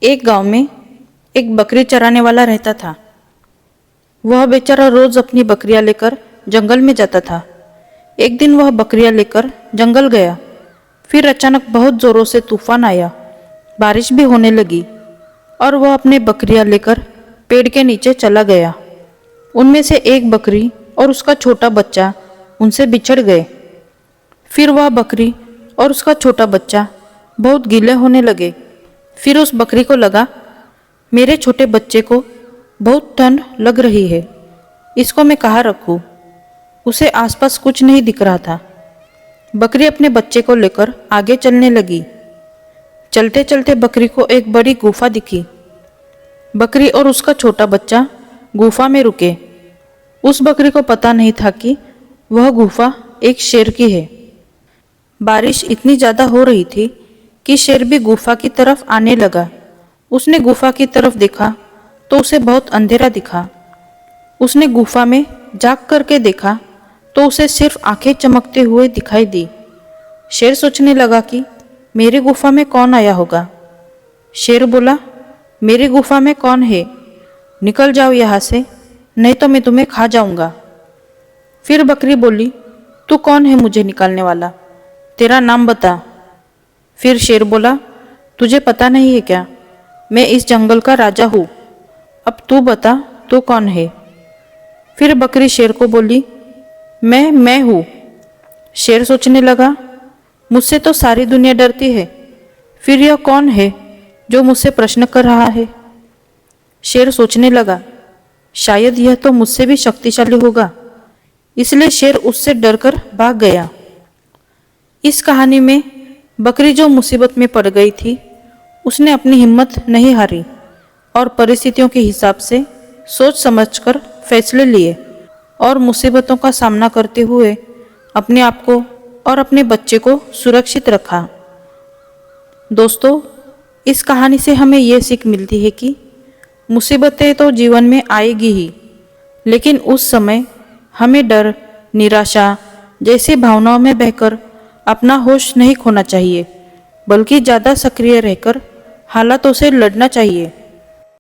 एक गांव में एक बकरी चराने वाला रहता था। वह बेचारा रोज अपनी बकरियां लेकर जंगल में जाता था। एक दिन वह बकरियां लेकर जंगल गया। फिर अचानक बहुत जोरों से तूफान आया। बारिश भी होने लगी और वह अपने बकरियां लेकर पेड़ के नीचे चला गया। उनमें से एक बकरी और उसका छोटा बच्चा उनसे बिछड़ गए। फिर वह बकरी और उसका छोटा बच्चा बहुत गीले होने लगे। फिर उस बकरी को लगा, मेरे छोटे बच्चे को बहुत ठंड लग रही है, इसको मैं कहाँ रखूँ। उसे आसपास कुछ नहीं दिख रहा था। बकरी अपने बच्चे को लेकर आगे चलने लगी। चलते चलते बकरी को एक बड़ी गुफा दिखी। बकरी और उसका छोटा बच्चा गुफा में रुके। उस बकरी को पता नहीं था कि वह गुफा एक शेर की है। बारिश इतनी ज़्यादा हो रही थी कि शेर भी गुफा की तरफ आने लगा। उसने गुफा की तरफ देखा तो उसे बहुत अंधेरा दिखा। उसने गुफा में झांक करके देखा तो उसे सिर्फ आंखें चमकते हुए दिखाई दी। शेर सोचने लगा कि मेरी गुफा में कौन आया होगा। शेर बोला, मेरी गुफा में कौन है, निकल जाओ यहाँ से, नहीं तो मैं तुम्हें खा जाऊंगा। फिर बकरी बोली, तू कौन है मुझे निकालने वाला, तेरा नाम बता। फिर शेर बोला, तुझे पता नहीं है क्या, मैं इस जंगल का राजा हूँ, अब तू बता तू कौन है। फिर बकरी शेर को बोली, मैं हूँ। शेर सोचने लगा, मुझसे तो सारी दुनिया डरती है, फिर यह कौन है जो मुझसे प्रश्न कर रहा है। शेर सोचने लगा, शायद यह तो मुझसे भी शक्तिशाली होगा, इसलिए शेर उससे डरकर भाग गया। इस कहानी में बकरी जो मुसीबत में पड़ गई थी, उसने अपनी हिम्मत नहीं हारी और परिस्थितियों के हिसाब से सोच समझकर फैसले लिए और मुसीबतों का सामना करते हुए अपने आप को और अपने बच्चे को सुरक्षित रखा। दोस्तों, इस कहानी से हमें यह सीख मिलती है कि मुसीबतें तो जीवन में आएगी ही, लेकिन उस समय हमें डर, निराशा जैसी भावनाओं में बहकर अपना होश नहीं खोना चाहिए, बल्कि ज़्यादा सक्रिय रहकर हालातों से लड़ना चाहिए।